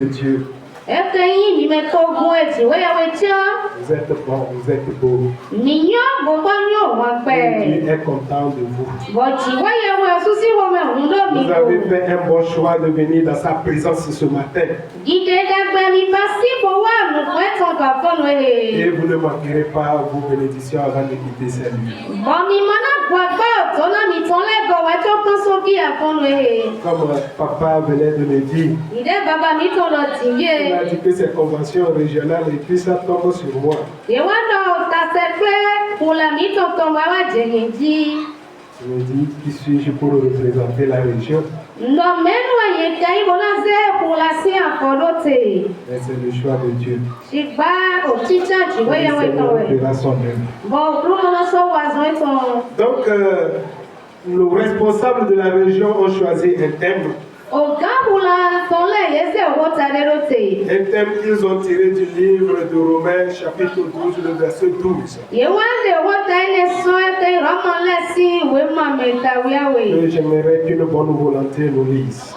de Dieu. Vous êtes bon, vous êtes beau. Dieu est content de vous. Vous avez fait un bon choix de venir dans sa présence ce matin. Et vous ne manquerez pas vos bénédictions avant de quitter cette vie. Comme papa venait de le dire, il a dit que ces conventions régionales et puis ça tombe sur moi. Je me dis, qui suis-je pour représenter la région? Mais c'est le choix de Dieu. Le Seigneur fera son œuvre. Donc, nos responsables de la région ont choisi un thème. Un thème qu'ils ont tiré du livre de Romains, chapitre 12, le verset 12. Et j'aimerais qu'une bonne volonté nous lise.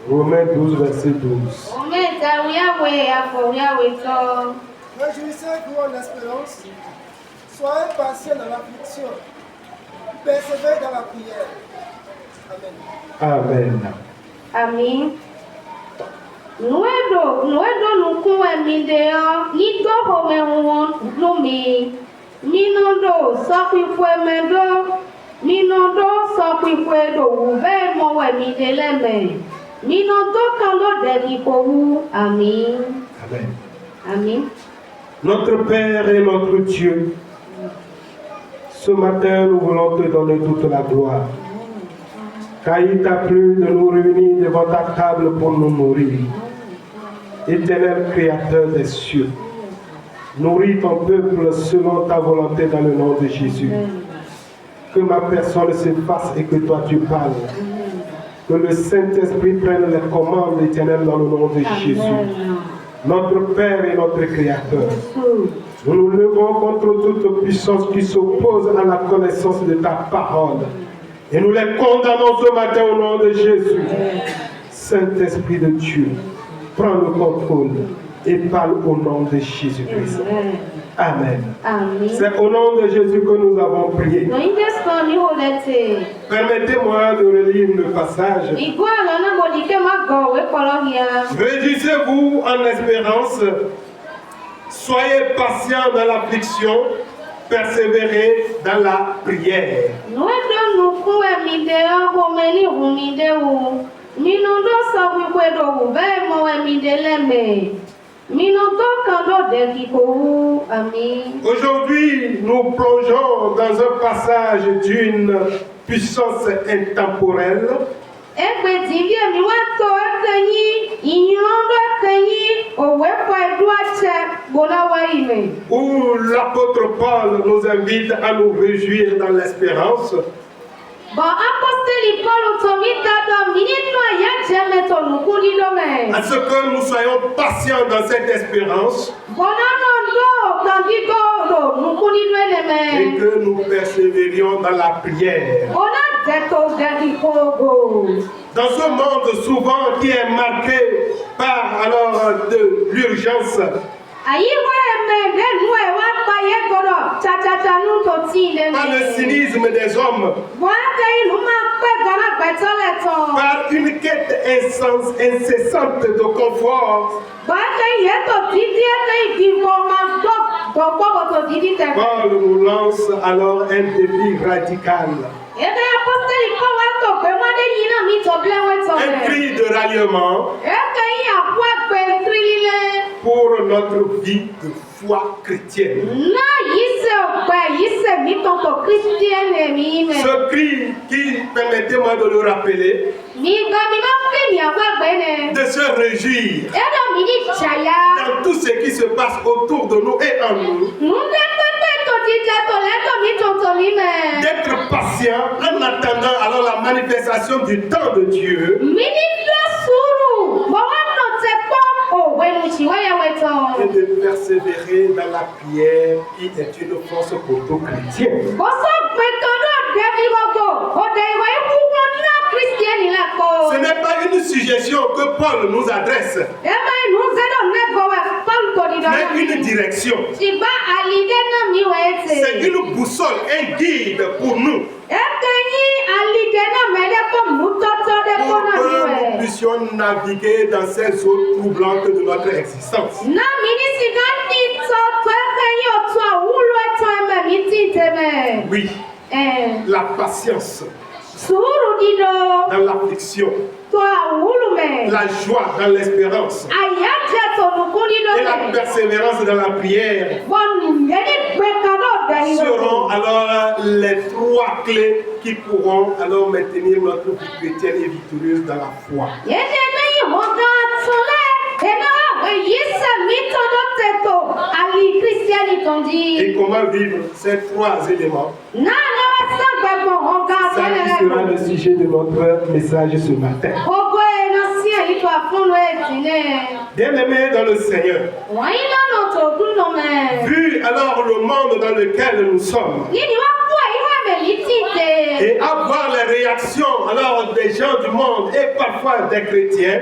Romains 12, verset 12. Réjouissez-vous en espérance, soyez patients dans l'affliction, persévérez dans la prière. Amen. Amen. Nuedo nukuwe mideo nito home lumi minondo sokwe mendo minondo sokwe do ube mowe mideleme minondo kando delipowu. Amen. Amen. Amen. Notre Père et notre Dieu, ce matin nous voulons te donner toute la gloire. Car il t'a plu de nous réunir devant ta table pour nous nourrir. Éternel Créateur des cieux, nourris ton peuple selon ta volonté dans le nom de Jésus. Que ma personne s'efface et que toi tu parles. Que le Saint-Esprit prenne les commandes éternelles dans le nom de Jésus. Notre Père et notre Créateur, nous nous levons contre toute puissance qui s'oppose à la connaissance de ta parole. Et nous les condamnons ce matin au nom de Jésus. Saint-Esprit de Dieu, prends le contrôle et parle au nom de Jésus-Christ. Amen. Amen. C'est au nom de Jésus que nous avons prié. Permettez-moi de relire le passage. Réjouissez-vous en espérance, soyez patients dans l'affliction, persévérez dans la prière. Aujourd'hui, nous plongeons dans un passage d'une puissance intemporelle. Où l'apôtre Paul nous invite à nous réjouir dans l'espérance. À ce que nous soyons patients dans cette espérance et que nous persévérions dans la prière. Dans ce monde souvent qui est marqué par de l'urgence, par le cynisme des hommes, par une quête incessante de confort, Paul nous lance alors un défi radical. Un cri de ralliement pour notre vie de foi chrétienne. Ce cri qui, permettez-moi de le rappeler, de se réjouir dans tout ce qui se passe autour de nous et en nous, d'être patient en attendant alors la manifestation du temps de Dieu, et de persévérer dans la prière qui est une force pour tout chrétien. suggestion que Paul nous adresse, mais une direction. C'est une boussole, un guide pour nous. Pour que nous puissions naviguer dans ces eaux troublantes de notre existence. Oui, la patience dans l'affliction, la joie dans l'espérance et la persévérance dans la prière seront alors les trois clés qui pourront alors maintenir notre vie chrétienne et victorieuse dans la foi. Et comment vivre ces trois éléments? Ça qui sera le sujet de notre message ce matin. Bien-aimés dans le Seigneur, vu alors le monde dans lequel nous sommes, et avoir les réactions alors des gens du monde et parfois des chrétiens,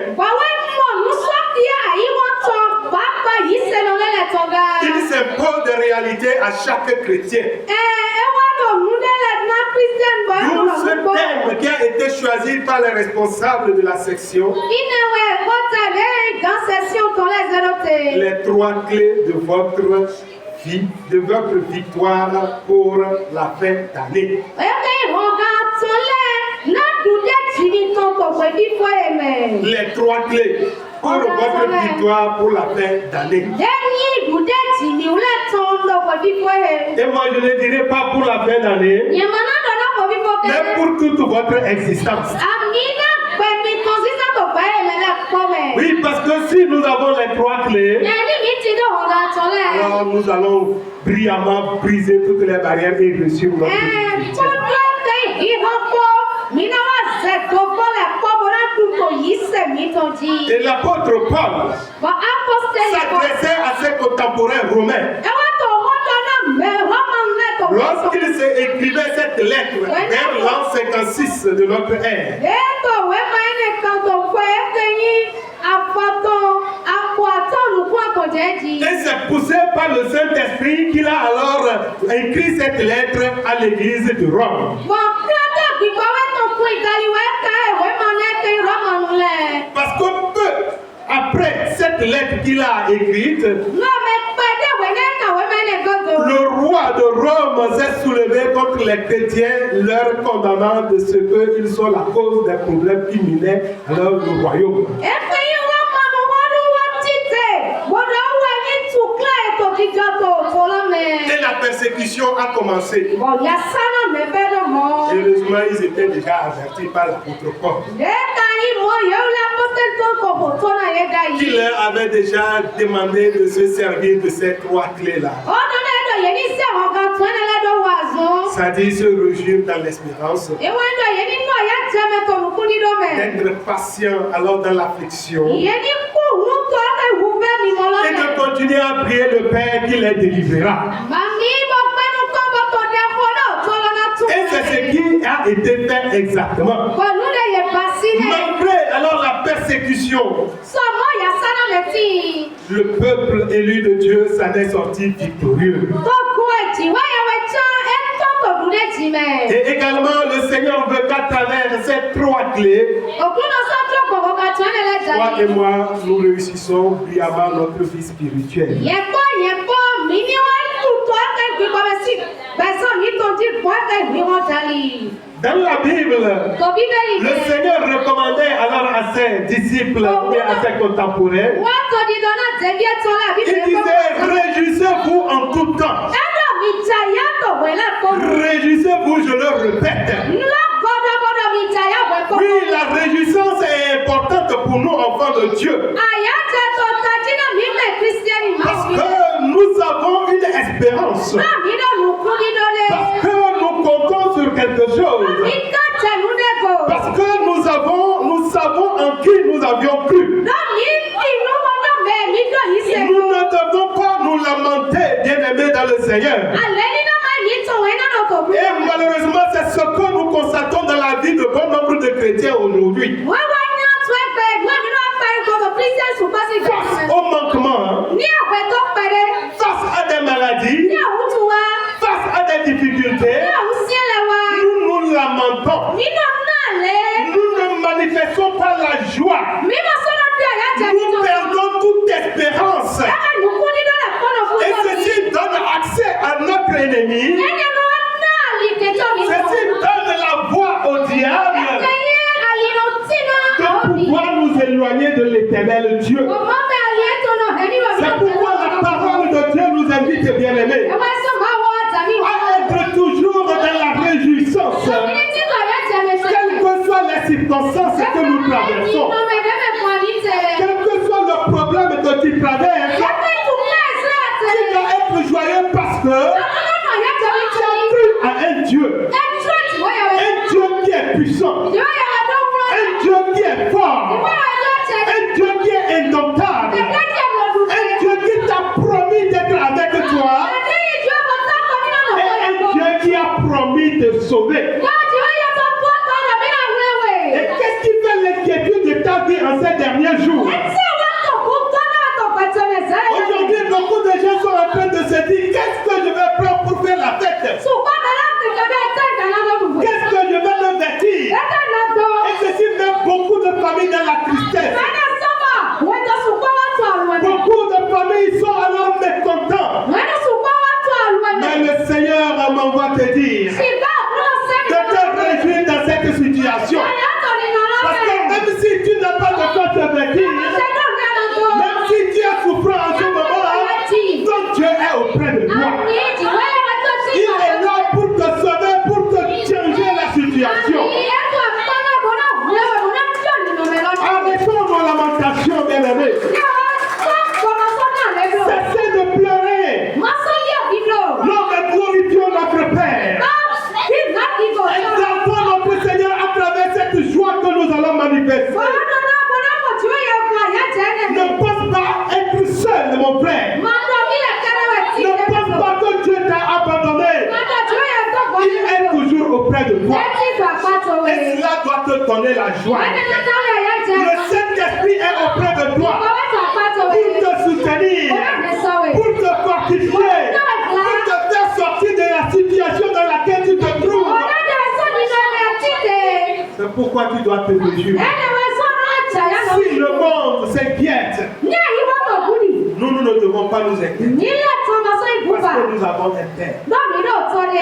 il s'impose des réalités à chaque chrétien. D'où ce thème qui a été choisi par les responsables de la section, les trois clés de votre vie, de votre victoire pour la fin d'année. Les trois clés pour votre victoire pour la fin d'année. Et moi je ne dirais pas pour la fin d'année, mais pour toute votre existence. Oui, parce que si nous avons les trois clés, alors nous allons brillamment briser toutes les barrières et réussir notre vie chrétienne. Et l'apôtre Paul s'adressait à ses contemporains romains. Lorsqu'il écrivait cette lettre vers l'an 56 de notre ère, et c'est poussé par le Saint-Esprit qu'il a alors écrit cette lettre à l'église de Rome. Parce que peu après cette lettre qu'il a écrite, le roi de Rome s'est soulevé contre les chrétiens, leur condamnant de ce qu'ils sont la cause des problèmes qui minaient alors le royaume. Et la persécution a commencé. Heureusement, ils étaient déjà avertis par l'apôtre Paul, qui leur avait déjà demandé de se servir de ces trois clés-là. C'est-à-dire se réjouir dans l'espérance, d'être patient alors dans l'affliction, et de continuer à prier le Père qui les délivrera. Et c'est ce qui a été fait exactement. Malgré alors la persécution, le peuple élu de Dieu s'en est sorti victorieux. Et également, le Seigneur veut qu'à travers ces trois clés, toi et moi, nous réussissons brillamment notre vie spirituelle. Dans la Bible, le Seigneur recommandait alors à ses disciples et à ses contemporains, il disait, réjouissez-vous en tout temps. Réjouissez-vous, je le répète. Oui, la réjouissance est importante pour nous, enfants de Dieu. Parce que nous avons une espérance. Parce que nous comptons sur quelque chose. Parce que nous savons en qui nous avions cru. Nous ne devons pas nous lamenter, bien-aimés dans le Seigneur. Et malheureusement, c'est ce que nous constatons dans la vie de bon nombre de chrétiens aujourd'hui. face au manquement, face à des maladies, face à des difficultés, nous nous lamentons. Nous ne manifestons pas la joie. Nous perdons toute espérance. Et ceci donne accès à notre ennemi. Ceci donne la voie au diable de pouvoir nous éloigner de l'éternel Dieu. C'est pourquoi la parole de Dieu nous invite, bien-aimés, à être toujours dans la réjouissance, quelles que soient les circonstances que nous traversons, quel que soit le problème que tu traverses, tu dois être joyeux parce que tu as cru à un Dieu qui est puissant, un Dieu qui est fort, un Dieu qui est indomptable, un Dieu qui t'a promis d'être avec toi, et un Dieu qui a promis de sauver. Et qu'est-ce qui fait l'inquiétude de ta vie en ces derniers jours? Aujourd'hui, beaucoup de gens sont en train de se dire, qu'est-ce que je vais prendre pour faire la fête? Qu'est-ce que je vais me vêtir? Et ceci met beaucoup de familles dans la tristesse. Beaucoup de familles sont alors mécontents. Mais le Seigneur m'envoie te dire de te réjouir dans cette situation. Parce que même si tu n'as pas de quoi te vêtir, même si tu es souffrant en ce moment, ton Dieu est auprès de toi. Il est là pour te sauver, pour te changer la situation. Arrêtons nos lamentations, bien-aimés. Cessez de pleurer. Nous glorifions notre Père. Exaltons notre Seigneur à travers cette joie que nous allons manifester. Ne pense pas être seul, mon frère. Ne pense pas que Dieu t'a abandonné. Il est toujours auprès de toi. Et cela doit te donner la joie. Le Saint-Esprit est auprès de toi pour te soutenir, pour te fortifier, pour te faire sortir de la situation dans laquelle tu te trouves. C'est pourquoi tu dois te réjouir. Si le monde s'inquiète, nous ne devons pas nous inquiéter. Parce que nous avons un Père.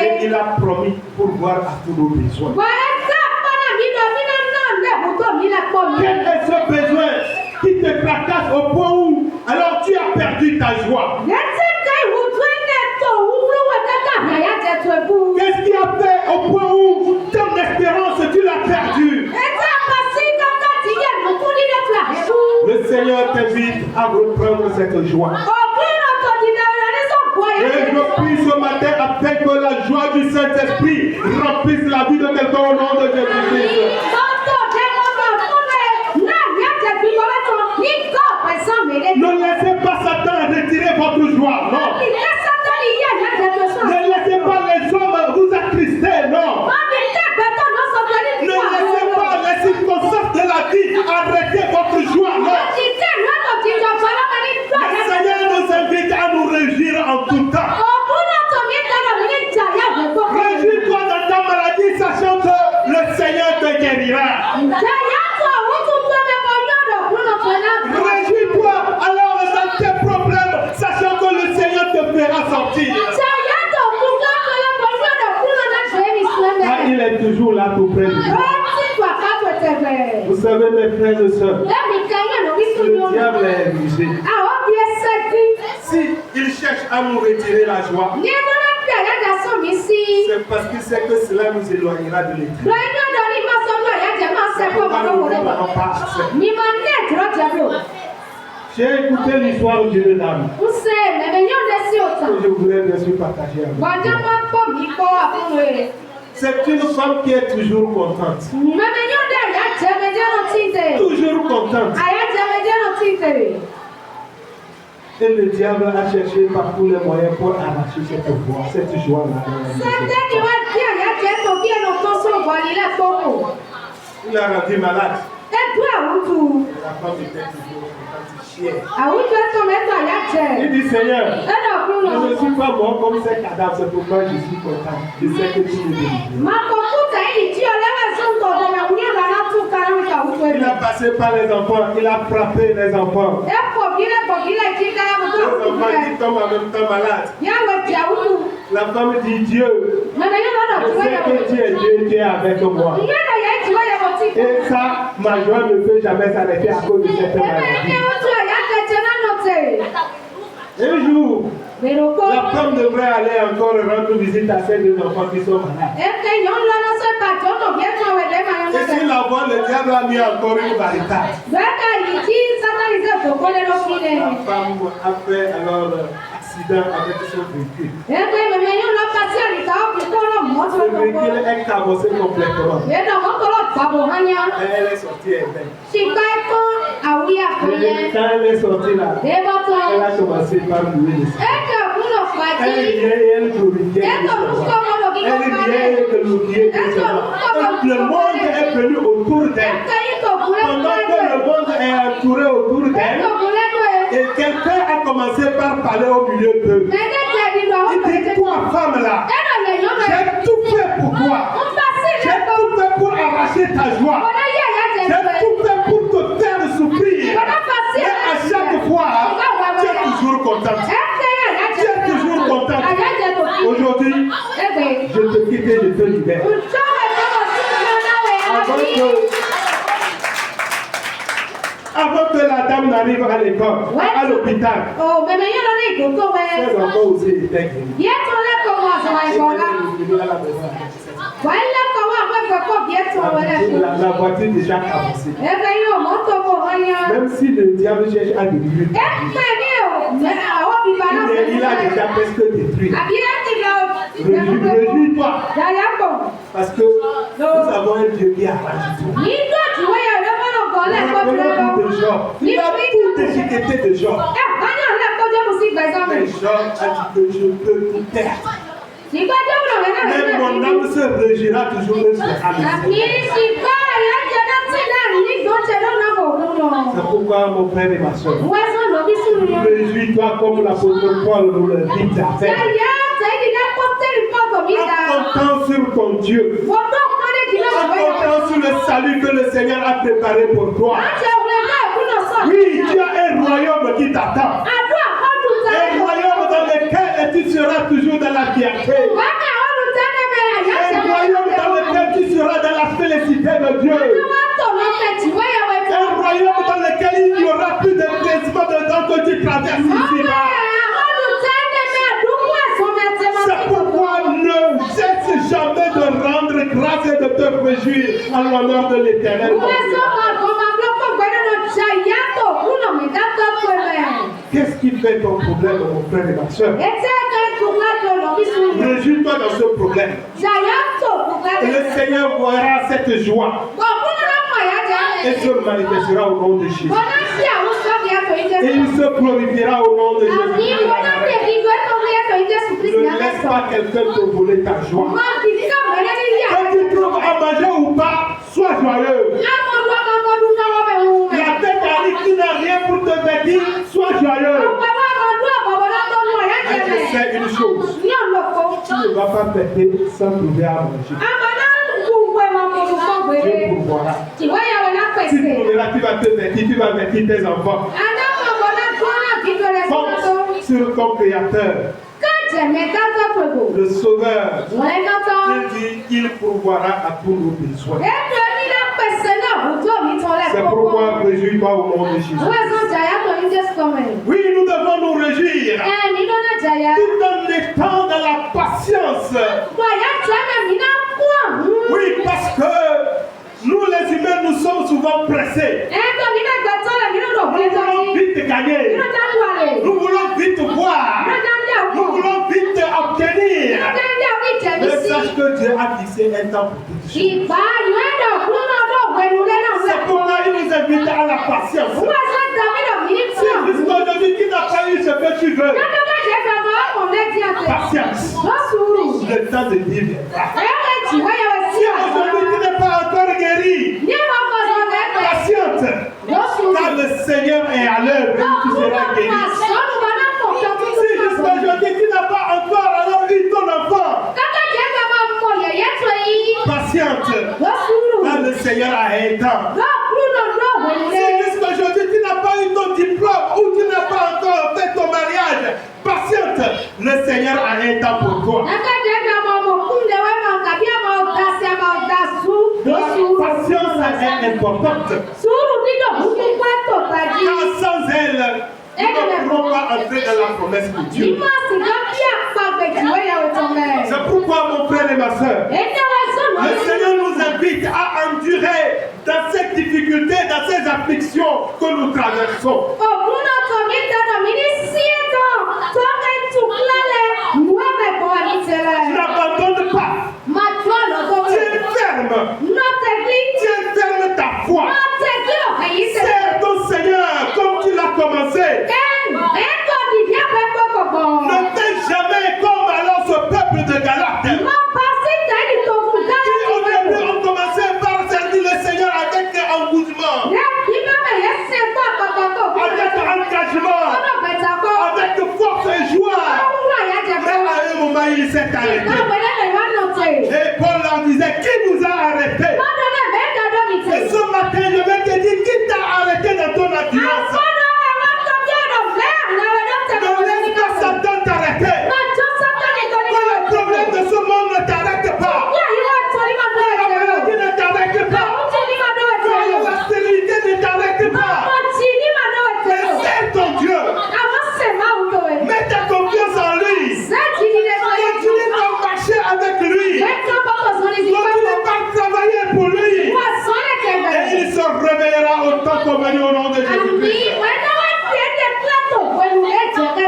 Et il a promis pour voir à tous nos besoins. Quel est ce besoin qui te tracasse au point où alors tu as perdu ta joie? Qu'est-ce qui a fait au point où ton espérance tu l'as perdue? Le Seigneur t'invite à reprendre cette joie. Et je prie ce matin afin que la joie du Saint-Esprit remplisse la vie de quelqu'un au nom de Jésus-Christ. Ne laissez pas Satan retirer votre joie, non. Ne laissez pas les hommes vous attrister, non. Ne laissez pas les circonstances de la vie arrêter votre joie, non. Le Seigneur nous invite à nous réjouir en tout temps. Réjouis-toi dans ta maladie, sachant que le Seigneur te guérira. Réjouis-toi alors dans tes problèmes, sachant que le Seigneur te fera sortir. Car il est toujours là pour près de toi. Vous savez, mes frères et sœurs, le diable est rusé. Si il cherche à nous retirer la joie, c'est parce qu'il sait que cela nous éloignera de l'éternel. J'ai écouté l'histoire du jeune dame que je voulais bien sûr partager avec vous. C'est une femme qui est toujours contente. Toujours contente. Et le diable a cherché par tous les moyens pour arracher cette voix, cette joie-là. Il l'a rendu malade. La femme était toujours contente, fière. Il Il dit Seigneur, je ne suis pas mort comme ces cadavres, c'est pourquoi je suis content. Je sais que tu me délivres. Il a passé par les enfants, il a frappé les enfants. Les enfants qui tombent en même temps malades. La femme dit Dieu, je sais que tu es Dieu, tu es avec moi. Et ça, ma joie ne peut jamais s'arrêter à cause de cette maladie. Un jour, la femme devrait aller encore rendre visite à ces deux enfants qui sont malades. Et si la voix, le diable a mis encore une barricade. La femme a fait alors accident avec son véhicule. Le véhicule est cabossé complètement. Elle est sortie elle-même. Quand elle est sortie là, elle a commencé par louer le Seigneur. Elle vient et elle glorifiait le Seigneur. Elle vient et glorifiait le Seigneur. Le monde est venu autour d'elle. Pendant que le monde est entouré autour d'elle, et quelqu'un a commencé par parler au milieu d'eux. Il dit, toi femme là, j'ai tout fait pour toi. J'ai tout fait pour arracher ta joie. J'ai tout fait pour te faire souffrir. Et à chaque fois, tu es toujours contente. Tu es toujours contente. Aujourd'hui, je te quitte et je te libère. Avant que la dame n'arrive à l'école, à l'hôpital, ses enfants aussi étaient guéris. La voiture déjà avancée. Même si le diable cherche à détruire, il a déjà presque détruit. Réjouis-toi. Parce que nous avons un Dieu qui arrange tout. Il a tout déchiqueté de Job. Mais Job a dit que je peux tout perdre. Mais mon âme se régira toujours de ce C'est pourquoi mon frère et ma soeur, réjouis-toi comme l'apôtre Paul nous le dit à faire. En comptant sur ton Dieu, en comptant sur le salut que le Seigneur a préparé pour toi. Oui, tu as un royaume qui t'attend. Un royaume dans lequel tu seras toujours dans la fierté. Un royaume dans lequel tu seras dans la félicité de Dieu. Un royaume dans lequel il n'y aura plus de détriment dedans que tu traverses ici-bas. C'est pourquoi ne cesse jamais de rendre grâce et de te réjouir en l'honneur de l'Éternel. Qu'est-ce qui fait ton problème, mon frère et ma soeur? Réjouis-toi dans ce problème. Et le Seigneur verra cette joie. Et se manifestera au nom de Jésus. Et il se glorifiera au nom de Jésus. Ne laisse pas quelqu'un te voler ta joie. Quand tu trouves à manger ou pas, sois joyeux. La tête arrive qui n'a rien pour te vêtir, sois joyeux. Et je sais une chose, tu ne vas pas fêter sans trouver à manger. Dieu pourvoira. Si tu trouveras, tu vas te vêtir, tu vas vêtir tes enfants. Compte sur ton Créateur. Le Sauveur, il dit qu'il pourvoira à tous nos besoins. C'est pourquoi réjouis-toi au nom de Jésus. Oui, nous devons nous réjouir tout en étant dans la patience. Oui, parce que nous les humains, nous sommes souvent pressés. Nous voulons vite gagner. Nous voulons vite voir. Nous voulons vite obtenir. Mais sache que Dieu a fixé un temps pour toutes choses. C'est pourquoi il nous invite à la patience. Si jusqu'aujourd'hui tu n'as pas eu ce que tu veux, patience. Le temps de Dieu viendra. Si aujourd'hui tu n'es pas encore guéri, patience. guéri. Si jusqu'à aujourd'hui tu n'as pas encore alors eu ton enfant, patiente, quand le Seigneur a un temps. Si jusqu'à aujourd'hui tu n'as pas eu ton diplôme ou tu n'as pas encore fait ton mariage, patiente, le Seigneur a un temps pour toi. La patience est importante. Car sans elle, nous ne pourrons pas entrer dans la promesse de Dieu. C'est pourquoi mon frère et ma soeur, le Seigneur nous invite à endurer dans cette difficulté, dans ces afflictions que nous traversons. Tu n'abandonnes pas. Tiens ferme. Tiens ferme ta foi. Sers ton Seigneur comme tu l'as commencé. Ne fais jamais comme alors ce peuple de Galate. Qui au début ont commencé par servir le Seigneur avec engouement, avec engagement, avec force et joie. Mais à un moment, il s'est arrêté. Et Paul leur disait, qui vous a arrêté? Et ce matin, je vais te dire, qui t'a arrêté dans ton endurance? Ne laisse pas Satan t'arrêter. Quand le problème de ce monde ne t'arrête pas, quand la maladie ne t'arrête pas, quand la stérilité ne t'arrête pas, mais c'est ton Dieu. Mets ta confiance en lui. Continue à marcher avec lui. Continue à travailler pour lui. Et il se réveillera au temps convenu au nom de Jésus-Christ.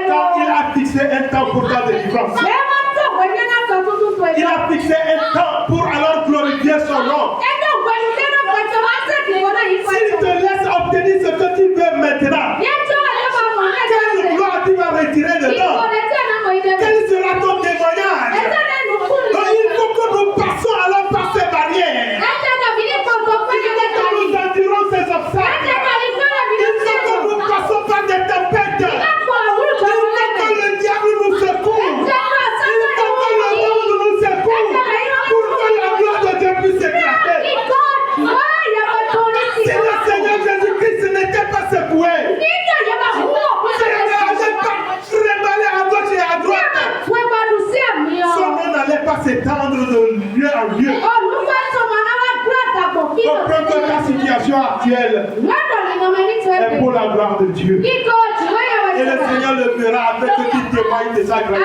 Car il a fixé un temps pour ta délivrance. Il a fixé un temps pour alors glorifier son nom. S'il te laisse obtenir ce que tu veux maintenant, quelle gloire tu vas retirer dedans? Quel sera ton témoignage? Donc il faut que nous passions alors par ces barrières. Il faut que nous endurons ces obstacles. Il faut que nous passons par des tempêtes. Il faut que le diable nous secoue. Il faut que le monde nous secoue. Pour que la gloire de Dieu puisse s'éclater. Si le Seigneur Jésus-Christ n'était pas secoué, s'il n'avait pas tremblé à gauche et à droite, son nom n'allait pas s'étendre de lieu en lieu. Comprends que ta situation actuelle est pour la gloire de Dieu. Et le Seigneur le fera afin que tu témoignes de sa grandeur.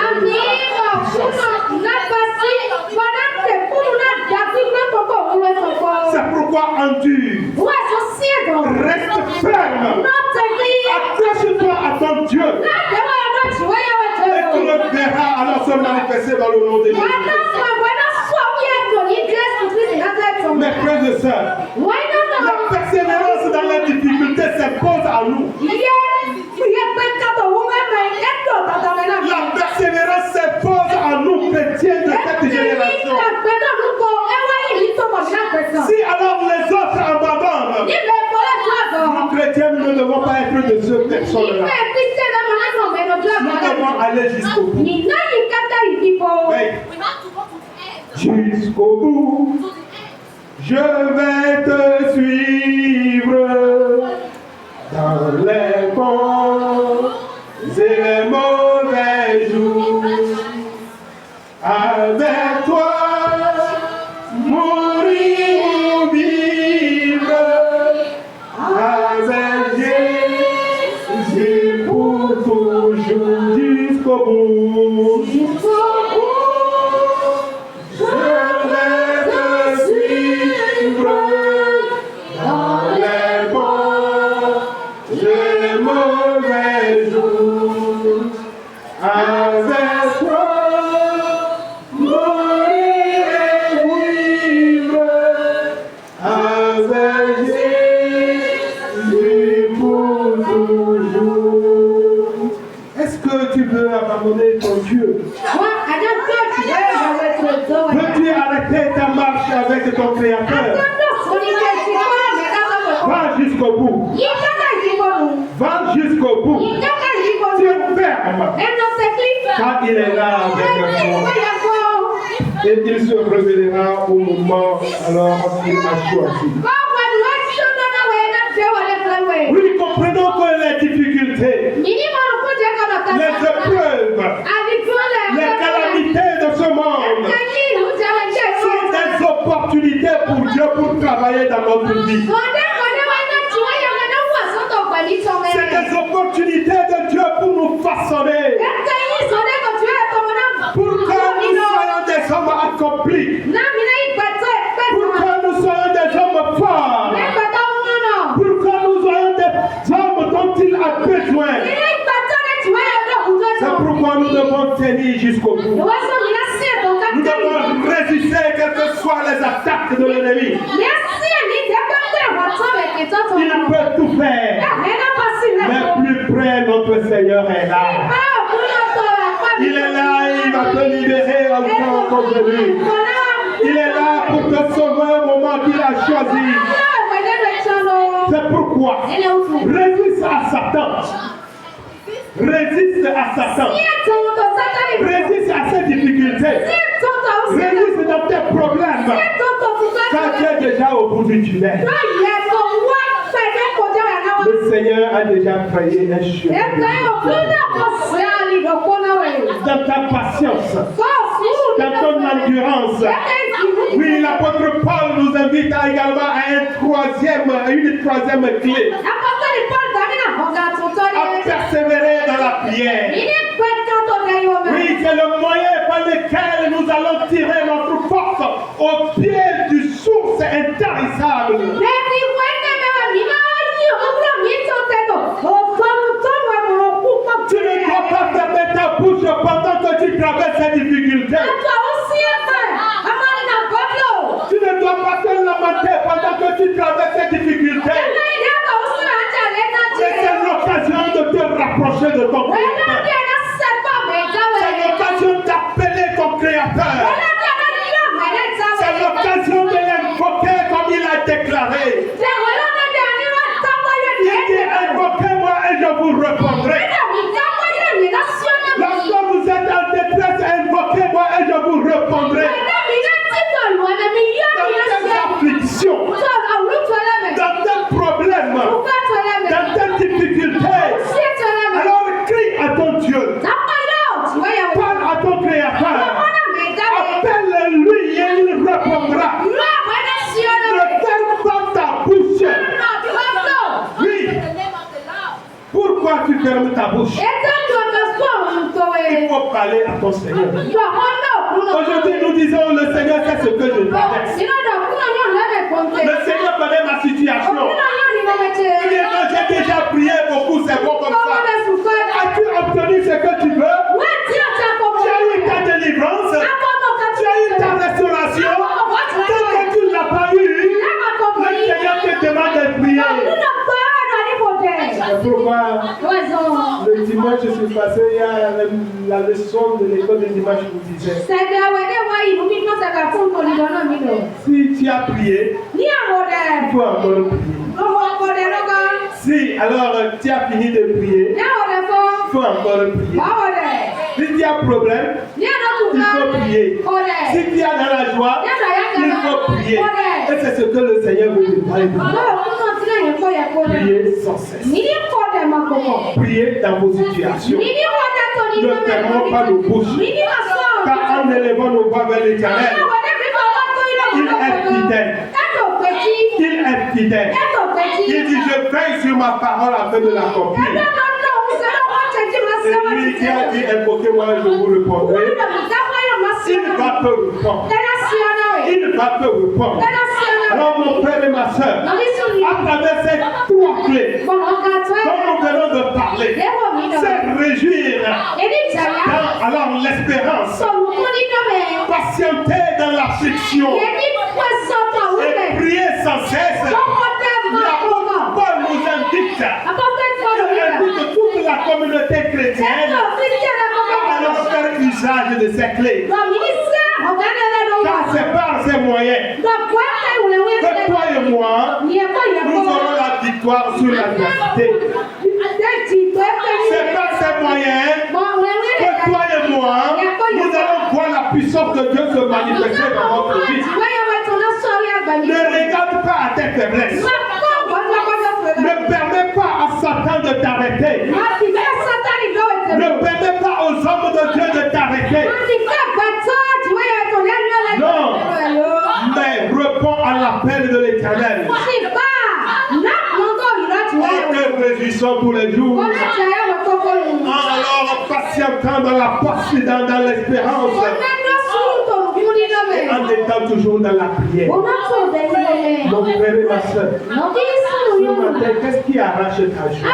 C'est pourquoi endure. Reste ferme. Accroche-toi à ton Dieu. Et tu le verras alors se manifester dans le nom de Jésus. Mes frères et sœurs, la persévérance dans la difficulté s'impose à nous. La persévérance s'impose à nous, chrétiens de cette génération. Si alors les autres abandonnent, nous chrétiens, nous ne devons pas être de ces personnes-là. Nous devons aller jusqu'au bout. Oui. Jusqu'au bout, je vais te suivre dans les bons et les mauvais jours. Avec toi, mourir ou vivre, avec Jésus pour toujours, jusqu'au bout. Je vais te suivre dans les bons et les mauvais jours. Avec toi, mourir et vivre, avec Jésus pour toujours. Est-ce que tu veux abandonner ton Dieu? Veux-tu arrêter ta marche avec ton Créateur? Va jusqu'au bout. Va jusqu'au bout. il est là avec toi. Et il se révélera au moment alors qu'il a choisi. Oui, comprenons que les difficultés, les épreuves, les calamités de ce monde sont des opportunités pour Dieu pour travailler dans notre vie. C'est des opportunités de Dieu pour nous façonner, pour que nous soyons des hommes accomplis, pour que nous soyons des hommes forts, pour que nous soyons des hommes dont il a besoin. C'est pourquoi nous devons tenir jusqu'au bout. Nous devons résister quelles que soient les attaques de l'ennemi. Il peut tout faire. Mais plus près, notre Seigneur est là. Il est là et il va te libérer en temps convenu. Il est là pour te sauver au moment qu'il a choisi. C'est pourquoi résiste à Satan. Résiste à Satan. Résiste à ses difficultés. Résiste dans tes problèmes. Car tu es déjà au bout du tunnel. Le Seigneur a déjà frayé un chemin. Dans ta patience, dans ton endurance. Oui, l'apôtre Paul nous invite également à une troisième clé. À persévérer dans la prière. Oui, c'est le moyen par lequel nous allons tirer notre force au pied du source intarissable. Tu ne dois pas fermer ta bouche pendant que tu traverses ces difficultés. Tu ne dois pas te lamenter pendant que tu traverses ces difficultés. C'est l'occasion de te rapprocher de ton Créateur. C'est l'occasion d'appeler ton Créateur. C'est l'occasion de l'invoquer comme il a déclaré. Il dit, invoquez-moi et je vous répondrai. Lorsque vous êtes en détresse, invoquez-moi et je vous répondrai. Dans tes afflictions, dans tes problèmes, dans tes difficultés, alors crie à ton Dieu. Parle à ton Créateur. Appelle-lui et il répondra. Ne ferme pas ta bouche. Oui. Pourquoi tu fermes ta bouche? Il faut parler à ton Seigneur. Aujourd'hui, nous disons, le Seigneur sait ce que je traverse. Le Seigneur connaît ma situation. Il dit, non, j'ai déjà prié beaucoup, c'est bon comme ça. As-tu obtenu ce que tu veux? Tu as eu ta délivrance? Tu as eu ta restauration? Tant que tu ne l'as pas eu, le Seigneur te demande de prier. C'est pourquoi le dimanche, je suis passé, il y a la leçon de l'école de dimanche vous disait. Si tu as prié, il faut encore prier. Si alors tu as fini de prier, il faut encore prier. Si tu as problème, il faut prier. Si tu as dans la joie, il faut prier. Et c'est ce que le Seigneur veut te parler. Priez sans cesse. Priez dans vos situations. Ne fermons pas nos bouches. Car en élevant nos voix vers l'Éternel, il est fidèle. Il est fidèle. Il dit, je veille sur ma parole afin de l'accomplir. C'est lui qui a dit, invoquez-moi, je vous répondrai. Il va te répondre. Il va te répondre. Alors mon frère et ma soeur, à travers ces trois clés dont nous venons de parler, c'est réjouir dans alors l'espérance, patienter dans l'affliction et prier sans cesse. L'apôtre Paul nous invite, il invite toute la communauté chrétienne à alors faire usage de ces clés. Car c'est par ces moyens que toi et moi, nous aurons la victoire sur l'adversité. C'est par ces moyens que toi et moi, la puissance de Dieu se manifester dans votre vie. Ne regarde pas à tes faiblesses. Ne permets pas à Satan de t'arrêter. Ne permets pas aux hommes de Dieu de t'arrêter. Non, mais réponds à l'appel de l'Éternel. Et réjouissons tous les jours. Alors patientant dans la pensée, dans l'espérance. En étant toujours dans la prière. Mon frère et ma soeur, ce matin, qu'est-ce qui arrache ta joie?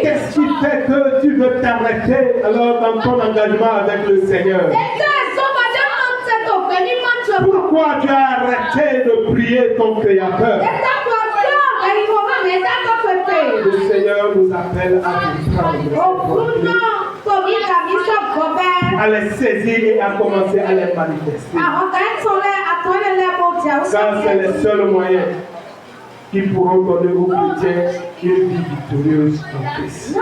Qu'est-ce qui fait que tu veux t'arrêter alors dans ton engagement avec le Seigneur? Pourquoi tu as arrêté de prier ton Créateur? Le Seigneur nous appelle à à les saisir et à commencer à les manifester. Car c'est le seul moyen qui pourront donner aux chrétiens une vie victorieuse en Christ.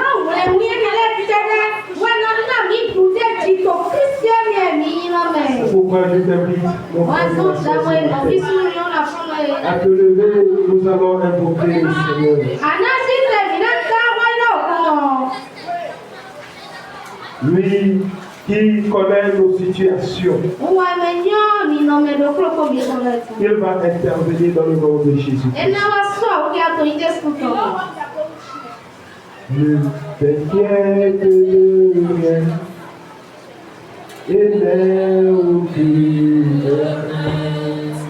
C'est pourquoi je t'invite, mon frère, à te lever, nous allons invoquer le Seigneur. Lui qui connaît nos situations, il va intervenir dans le nom de Jésus. Ne t'inquiète de rien, et n'aie aucune crainte.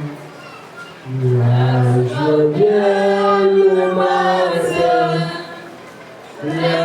La joie vient le matin, les